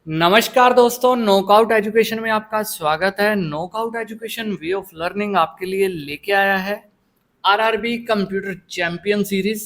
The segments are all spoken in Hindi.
नमस्कार दोस्तों, नॉकआउट एजुकेशन में आपका स्वागत है। Knockout education way of learning आपके लिए लेके आया है आरआरबी कंप्यूटर चैंपियन सीरीज,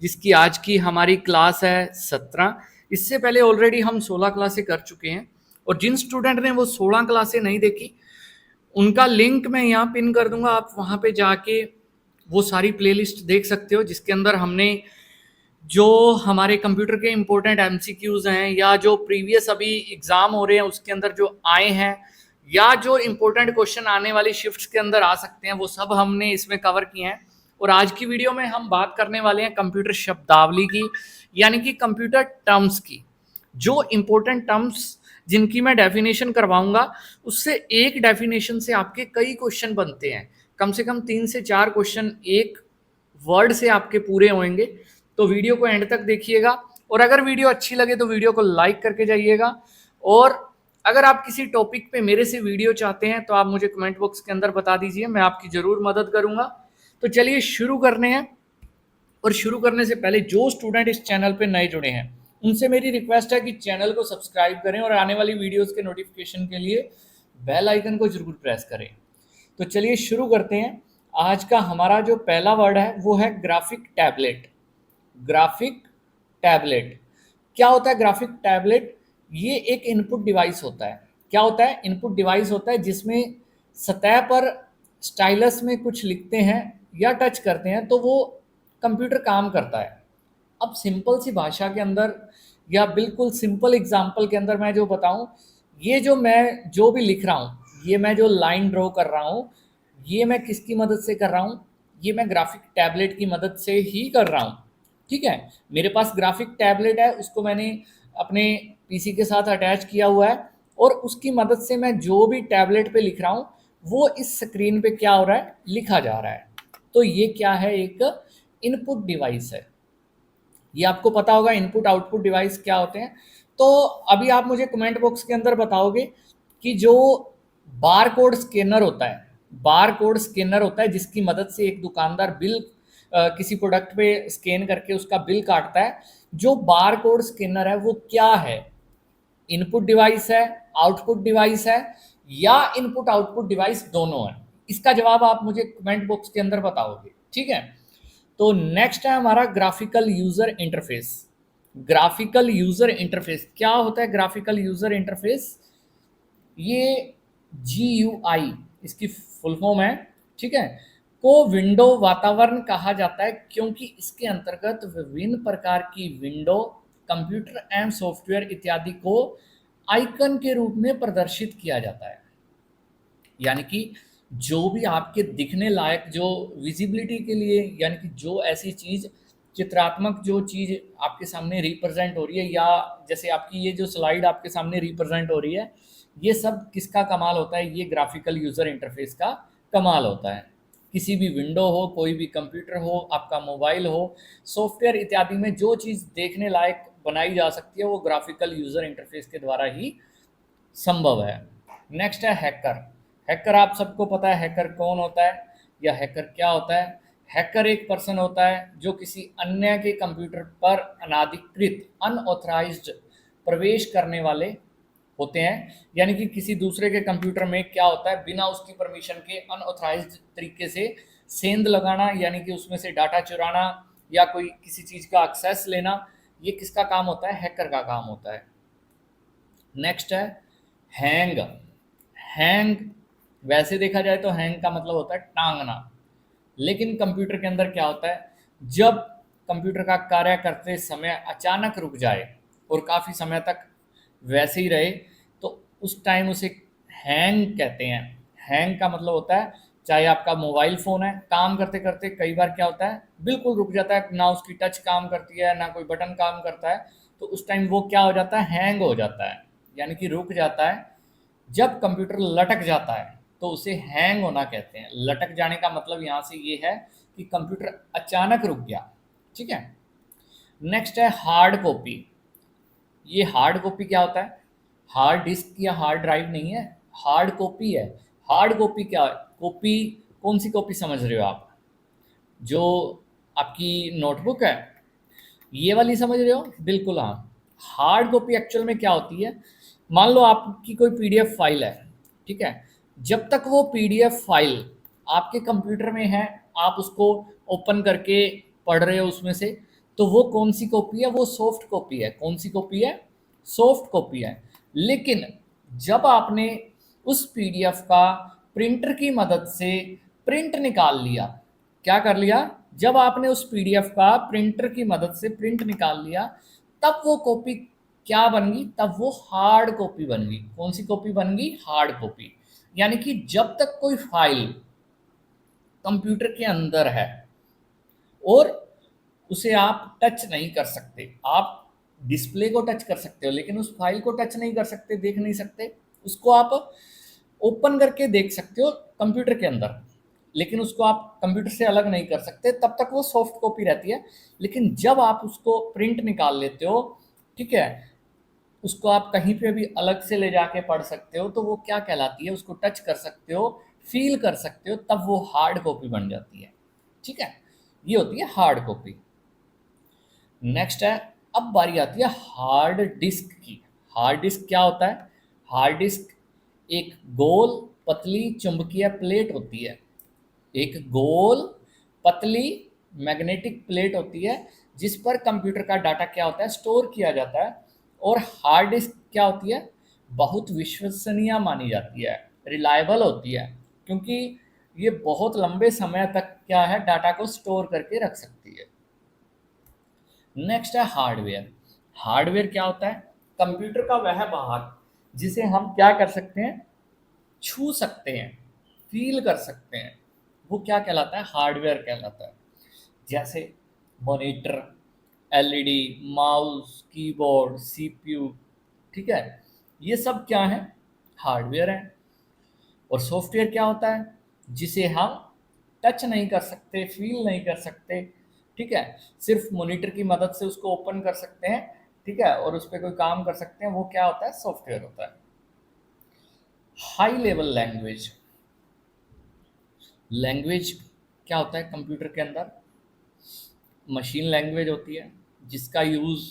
जिसकी आज की हमारी क्लास है 17। इससे पहले ऑलरेडी हम 16 क्लासें कर चुके हैं और जिन स्टूडेंट ने वो 16 क्लासें नहीं देखी उनका लिंक मैं यहाँ पिन कर दूंगा। आप वहाँ पे जाके वो सारी प्लेलिस्ट देख सकते हो जिसके अंदर हमने जो हमारे कंप्यूटर के इम्पोर्टेंट एमसीक्यूज हैं या जो प्रीवियस अभी एग्जाम हो रहे हैं उसके अंदर जो आए हैं या जो इम्पोर्टेंट क्वेश्चन आने वाली शिफ्ट्स के अंदर आ सकते हैं वो सब हमने इसमें कवर किए हैं। और आज की वीडियो में हम बात करने वाले हैं कंप्यूटर शब्दावली की, यानी कि कंप्यूटर टर्म्स की। जो इम्पोर्टेंट टर्म्स जिनकी मैं डेफिनेशन करवाऊंगा उससे एक डेफिनेशन से आपके कई क्वेश्चन बनते हैं। कम से कम 3 से 4 क्वेश्चन एक वर्ड से आपके पूरे होंगे। तो वीडियो को एंड तक देखिएगा और अगर वीडियो अच्छी लगे तो वीडियो को लाइक करके जाइएगा। और अगर आप किसी टॉपिक पे मेरे से वीडियो चाहते हैं तो आप मुझे कमेंट बॉक्स के अंदर बता दीजिए, मैं आपकी ज़रूर मदद करूंगा। तो चलिए शुरू करने हैं। और शुरू करने से पहले जो स्टूडेंट इस चैनल पे नए जुड़े हैं उनसे मेरी रिक्वेस्ट है कि चैनल को सब्सक्राइब करें और आने वाली वीडियोस के नोटिफिकेशन के लिए बेल आइकन को जरूर प्रेस करें। तो चलिए शुरू करते हैं। आज का हमारा जो पहला वर्ड है वो है ग्राफिक टैबलेट। ग्राफिक टैबलेट क्या होता है? ग्राफिक टैबलेट ये एक इनपुट डिवाइस होता है। क्या होता है? इनपुट डिवाइस होता है जिसमें सतह पर स्टाइलस में कुछ लिखते हैं या टच करते हैं तो वो कंप्यूटर काम करता है। अब सिंपल सी भाषा के अंदर या बिल्कुल सिंपल एग्जांपल के अंदर मैं जो बताऊं, ये जो मैं जो भी लिख रहा हूं, ये मैं जो लाइन ड्रॉ कर रहा हूं, ये मैं किसकी मदद से कर रहा हूं? ये मैं ग्राफिक टैबलेट की मदद से ही कर रहा हूं। ठीक है, मेरे पास ग्राफिक टैबलेट है, उसको मैंने अपने पीसी के साथ अटैच किया हुआ है और उसकी मदद से मैं जो भी टैबलेट पे लिख रहा हूँ वो इस स्क्रीन पे क्या हो रहा है? लिखा जा रहा है। तो ये क्या है? एक इनपुट डिवाइस है। ये आपको पता होगा इनपुट आउटपुट डिवाइस क्या होते हैं। तो अभी आप मुझे कमेंट बॉक्स के अंदर बताओगे कि जो बार कोड स्कैनर होता है, बार कोड स्कैनर होता है जिसकी मदद से एक दुकानदार बिल किसी प्रोडक्ट पे स्कैन करके उसका बिल काटता है, जो बार कोड स्कैनर है वो क्या है? इनपुट डिवाइस है, आउटपुट डिवाइस है, या इनपुट आउटपुट डिवाइस दोनों है? इसका जवाब आप मुझे कमेंट बॉक्स के अंदर बताओगे। ठीक है, तो नेक्स्ट है हमारा graphical user interface. Graphical user interface क्या होता है? ग्राफिकल यूजर इंटरफेस ये GUI इसकी फुल फॉर्म है। ठीक है, को विंडो वातावरण कहा जाता है क्योंकि इसके अंतर्गत विभिन्न प्रकार की विंडो, कंप्यूटर एवं सॉफ्टवेयर इत्यादि को आइकन के रूप में प्रदर्शित किया जाता है। यानी कि जो भी आपके दिखने लायक जो विजिबिलिटी के लिए, यानी कि जो ऐसी चीज़ चित्रात्मक जो चीज़ आपके सामने रिप्रेजेंट हो रही है, या जैसे आपकी ये जो स्लाइड आपके सामने रिप्रेजेंट हो रही है, ये सब किसका कमाल होता है? ये ग्राफिकल यूज़र इंटरफेस का कमाल होता है। किसी भी विंडो हो, कोई भी कंप्यूटर हो, आपका मोबाइल हो, सॉफ्टवेयर इत्यादि में जो चीज़ देखने लायक बनाई जा सकती है वो ग्राफिकल यूज़र इंटरफेस के द्वारा ही संभव है। नेक्स्ट है हैकर। हैकर आप सबको पता है हैकर कौन होता है या हैकर क्या होता है? हैकर एक पर्सन होता है जो किसी अन्य के कंप्यूटर पर अनाधिकृत अनऑथराइज्ड प्रवेश करने वाले होते हैं। यानी कि किसी दूसरे के कंप्यूटर में क्या होता है, बिना उसकी परमिशन के अनऑथराइज्ड तरीके से सेंध लगाना, यानी कि उसमें से डाटा चुराना या कोई किसी चीज़ का एक्सेस लेना, ये किसका काम होता है? हैकर का काम होता है। नेक्स्ट है हैंग। हैंग वैसे देखा जाए तो हैंग का मतलब होता है टांगना, लेकिन कंप्यूटर के अंदर क्या होता है? जब कंप्यूटर का कार्य करते समय अचानक रुक जाए और काफ़ी समय तक वैसे ही रहे तो उस टाइम उसे हैंग कहते हैं। हैंग का मतलब होता है, चाहे आपका मोबाइल फ़ोन है, काम करते करते कई बार क्या होता है, बिल्कुल रुक जाता है, ना उसकी टच काम करती है ना कोई बटन काम करता है, तो उस टाइम वो क्या हो जाता है? हैंग हो जाता है, यानी कि रुक जाता है। जब कंप्यूटर लटक जाता है तो उसे हैंग होना कहते हैं। लटक जाने का मतलब यहाँ से ये है कि कंप्यूटर अचानक रुक गया। ठीक है, नेक्स्ट है हार्ड कॉपी। ये हार्ड कॉपी क्या होता है? हार्ड डिस्क या हार्ड ड्राइव नहीं है, हार्ड कॉपी है। हार्ड कॉपी क्या है? कॉपी कौन सी कॉपी समझ रहे हो आप? जो आपकी नोटबुक है ये वाली समझ रहे हो? बिल्कुल हाँ। हार्ड कॉपी एक्चुअल में क्या होती है? मान लो आपकी कोई पीडीएफ फाइल है, ठीक है, जब तक वो पीडीएफ फाइल आपके कंप्यूटर में है, आप उसको ओपन करके पढ़ रहे हो उसमें से, तो वो कौन सी कॉपी है? वो सॉफ्ट कॉपी है। कौन सी कॉपी है? सॉफ्ट कॉपी है। लेकिन जब आपने उस पीडीएफ का प्रिंटर की मदद से प्रिंट निकाल लिया, क्या कर लिया? जब आपने उस पीडीएफ का प्रिंटर की मदद से प्रिंट निकाल लिया, तब वो कॉपी क्या बन गई? तब वो हार्ड कॉपी बन गई। कौन सी कॉपी बन गई? Hard copy. यानी कि जब तक कोई फाइल कंप्यूटर के अंदर है और उसे आप टच नहीं कर सकते, आप डिस्प्ले को टच कर सकते हो लेकिन उस फाइल को टच नहीं कर सकते, देख नहीं सकते, उसको आप ओपन करके देख सकते हो कंप्यूटर के अंदर, लेकिन उसको आप कंप्यूटर से अलग नहीं कर सकते, तब तक वो सॉफ्ट कॉपी रहती है। लेकिन जब आप उसको प्रिंट निकाल लेते हो, ठीक है, उसको आप कहीं पे भी अलग से ले जाके पढ़ सकते हो, तो वो क्या कहलाती है? उसको टच कर सकते हो, फील कर सकते हो, तब वो हार्ड कॉपी बन जाती है। ठीक है, ये होती है हार्ड कॉपी। नेक्स्ट है, अब बारी आती है हार्ड डिस्क की। हार्ड डिस्क क्या होता है? हार्ड डिस्क एक गोल पतली चुंबकीय प्लेट होती है। एक गोल पतली मैग्नेटिक प्लेट होती है जिस पर कंप्यूटर का डाटा क्या होता है? स्टोर किया जाता है। और हार्ड डिस्क क्या होती है? बहुत विश्वसनीय मानी जाती है, रिलायबल होती है, क्योंकि ये बहुत लंबे समय तक क्या है? डाटा को स्टोर करके रख सकती है। नेक्स्ट है हार्डवेयर। हार्डवेयर क्या होता है? कंप्यूटर का वह भाग जिसे हम क्या कर सकते हैं? छू सकते हैं, फील कर सकते हैं, वो क्या कहलाता है? हार्डवेयर कहलाता है। जैसे monitor, LED, mouse, keyboard, CPU, ठीक है, ये सब क्या है? हार्डवेयर है। और सॉफ्टवेयर क्या होता है? जिसे हम टच नहीं कर सकते, फील नहीं कर सकते, ठीक है, सिर्फ मॉनिटर की मदद से उसको ओपन कर सकते हैं, ठीक है, और उस पर कोई काम कर सकते हैं, वो क्या होता है? सॉफ्टवेयर होता है। High level language. लैंग्वेज क्या होता है कंप्यूटर के अंदर? मशीन लैंग्वेज होती है जिसका यूज़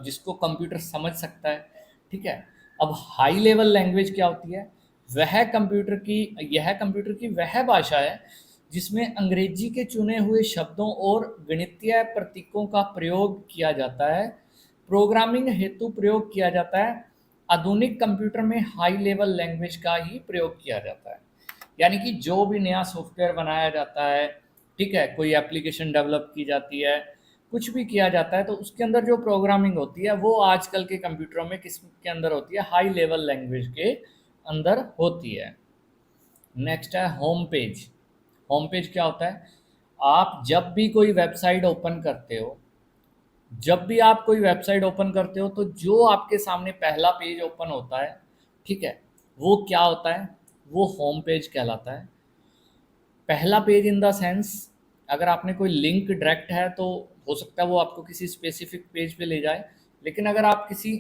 जिसको कंप्यूटर समझ सकता है, ठीक है। अब हाई लेवल लैंग्वेज क्या होती है? यह कंप्यूटर की वह भाषा है जिसमें अंग्रेजी के चुने हुए शब्दों और गणितीय प्रतीकों का प्रयोग किया जाता है, प्रोग्रामिंग हेतु प्रयोग किया जाता है। आधुनिक कंप्यूटर में हाई लेवल लैंग्वेज का ही प्रयोग किया जाता है। यानी कि जो भी नया सॉफ्टवेयर बनाया जाता है, ठीक है, कोई एप्लीकेशन डेवलप की जाती है, कुछ भी किया जाता है, तो उसके अंदर जो प्रोग्रामिंग होती है वो आजकल के कंप्यूटरों में किस के अंदर होती है? हाई लेवल लैंग्वेज के अंदर होती है। नेक्स्ट है होम पेज। होम पेज क्या होता है? आप जब भी कोई वेबसाइट ओपन करते हो, जब भी आप कोई वेबसाइट ओपन करते हो, तो जो आपके सामने पहला पेज ओपन होता है, ठीक है, वो क्या होता है? वो होम पेज कहलाता है। पहला पेज इन द सेंस, अगर आपने कोई लिंक डायरेक्ट है तो हो सकता है वो आपको किसी स्पेसिफिक पेज पे ले जाए, लेकिन अगर आप किसी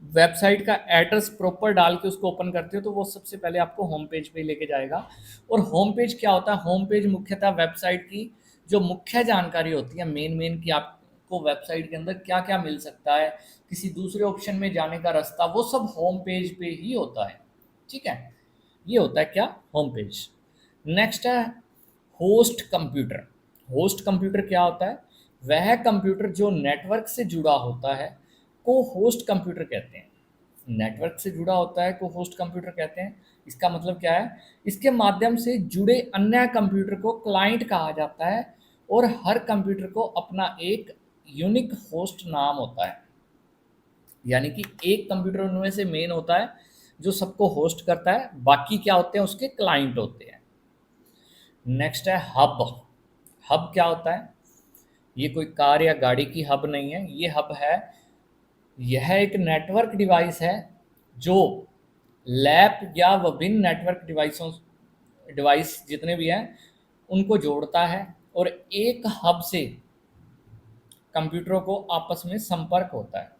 वेबसाइट का एड्रेस प्रॉपर डाल के उसको ओपन करते हो, तो वो सबसे पहले आपको होम पेज पे ही लेके जाएगा। और होम पेज क्या होता है? होम पेज मुख्यतः वेबसाइट की जो मुख्य जानकारी होती है, मेन की आपको वेबसाइट के अंदर क्या क्या मिल सकता है, किसी दूसरे ऑप्शन में जाने का रास्ता, वो सब होम पेज पे ही होता है। ठीक है, ये होता है क्या? Home page. नेक्स्ट है होस्ट कंप्यूटर। होस्ट कंप्यूटर क्या होता है? वह कंप्यूटर जो नेटवर्क से जुड़ा होता है को होस्ट कंप्यूटर कहते हैं। नेटवर्क से जुड़ा होता है को होस्ट कंप्यूटर कहते हैं। इसका मतलब क्या है? इसके माध्यम से जुड़े अन्य कंप्यूटर को क्लाइंट कहा जाता है, और हर कंप्यूटर को अपना एक यूनिक होस्ट नाम होता है। यानी कि एक कंप्यूटर उनमें से मेन होता है जो सबको होस्ट करता है, बाकी क्या होते हैं? उसके क्लाइंट होते हैं। नेक्स्ट है हब। हब क्या होता है? ये कोई कार या गाड़ी की हब नहीं है, ये हब है, यह एक नेटवर्क डिवाइस है जो लैप या विभिन्न नेटवर्क डिवाइस जितने भी हैं उनको जोड़ता है, और एक हब से कंप्यूटरों को आपस में संपर्क होता है।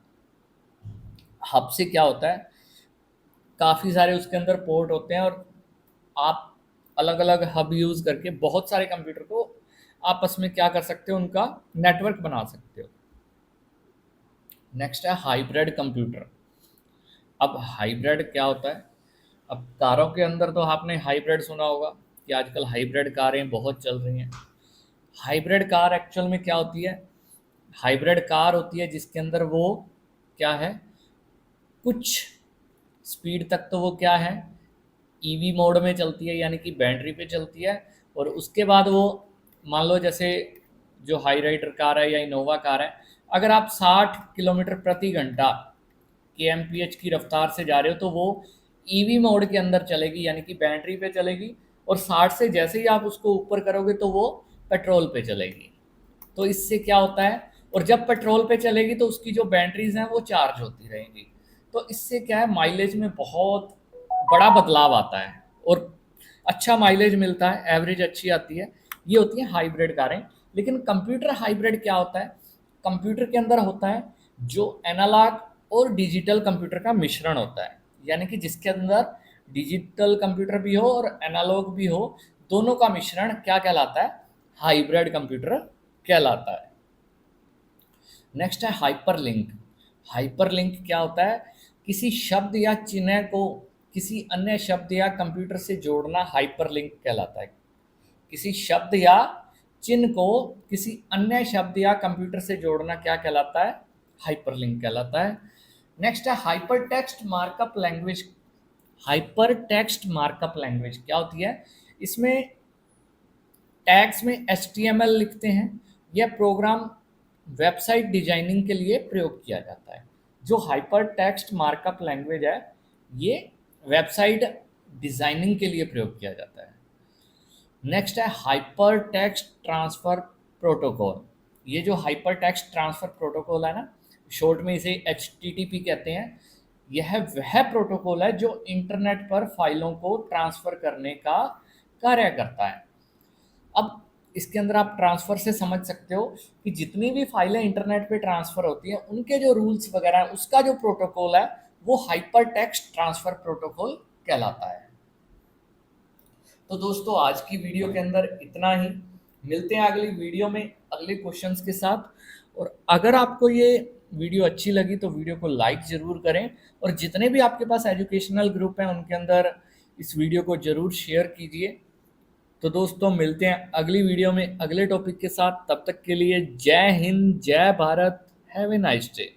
हब से क्या होता है? काफ़ी सारे उसके अंदर पोर्ट होते हैं, और आप अलग अलग हब यूज़ करके बहुत सारे कंप्यूटर को आपस में क्या कर सकते हो? उनका नेटवर्क बना सकते हो। नेक्स्ट है हाइब्रिड कंप्यूटर। अब हाइब्रिड क्या होता है? अब कारों के अंदर तो आपने हाइब्रिड सुना होगा कि आजकल हाइब्रिड कारें बहुत चल रही हैं। हाइब्रिड कार एक्चुअल में क्या होती है? हाइब्रिड कार होती है जिसके अंदर वो क्या है, कुछ स्पीड तक तो वो क्या है, ईवी मोड में चलती है, यानी कि बैटरी पे चलती है। और उसके बाद वो, मान लो जैसे जो हाई राइडर कार है या इनोवा कार है, अगर आप 60 किलोमीटर प्रति घंटा kmph की रफ्तार से जा रहे हो तो वो ईवी मोड के अंदर चलेगी, यानी कि बैटरी पे चलेगी। और 60 से जैसे ही आप उसको ऊपर करोगे तो वो पेट्रोल पे चलेगी। तो इससे क्या होता है, और जब पेट्रोल पे चलेगी तो उसकी जो बैटरीज हैं वो चार्ज होती रहेंगी। तो इससे क्या है, माइलेज में बहुत बड़ा बदलाव आता है और अच्छा माइलेज मिलता है, एवरेज अच्छी आती है। ये होती है हाइब्रिड कारें। लेकिन कंप्यूटर हाइब्रिड क्या होता है? कंप्यूटर के अंदर होता है जो एनालॉग और डिजिटल कंप्यूटर का मिश्रण होता है, यानी कि जिसके अंदर डिजिटल कंप्यूटर भी हो और एनालॉग भी हो, दोनों का मिश्रण क्या कहलाता है? हाइब्रिड कंप्यूटर कहलाता है। नेक्स्ट है हाइपरलिंक। हाइपरलिंक क्या होता है? किसी शब्द या चिन्ह को किसी अन्य शब्द या कंप्यूटर से जोड़ना हाइपरलिंक कहलाता है। किसी शब्द या चिन्ह को किसी अन्य शब्द या कंप्यूटर से जोड़ना क्या कहलाता है? हाइपरलिंक कहलाता है। नेक्स्ट है hyper text markup language. Hyper text markup language क्या होती है? इसमें टैग्स में HTML लिखते हैं। यह प्रोग्राम वेबसाइट डिजाइनिंग के लिए प्रयोग किया जाता है। जो हाइपर टेक्स्ट मार्कअप लैंग्वेज है, ये वेबसाइट डिजाइनिंग के लिए प्रयोग किया जाता है। नेक्स्ट है हाइपर टेक्स्ट ट्रांसफर प्रोटोकॉल। ये जो हाइपर टेक्स्ट ट्रांसफर प्रोटोकॉल है ना, शॉर्ट में इसे HTTP कहते हैं। यह वह प्रोटोकॉल है जो इंटरनेट पर फाइलों को ट्रांसफर करने का कार्य करता है। अब इसके अंदर आप ट्रांसफ़र से समझ सकते हो कि जितनी भी फाइलें इंटरनेट पे ट्रांसफ़र होती हैं, उनके जो रूल्स वगैरह हैं, उसका जो प्रोटोकॉल है, वो हाइपर टेक्स्ट ट्रांसफ़र प्रोटोकॉल कहलाता है। तो दोस्तों आज की वीडियो के अंदर इतना ही। मिलते हैं अगली वीडियो में अगले क्वेश्चंस के साथ। और अगर आपको ये वीडियो अच्छी लगी तो वीडियो को लाइक ज़रूर करें, और जितने भी आपके पास एजुकेशनल ग्रुप हैं उनके अंदर इस वीडियो को ज़रूर शेयर कीजिए। तो दोस्तों मिलते हैं अगली वीडियो में अगले टॉपिक के साथ। तब तक के लिए जय हिंद, जय Bharat, have a nice day.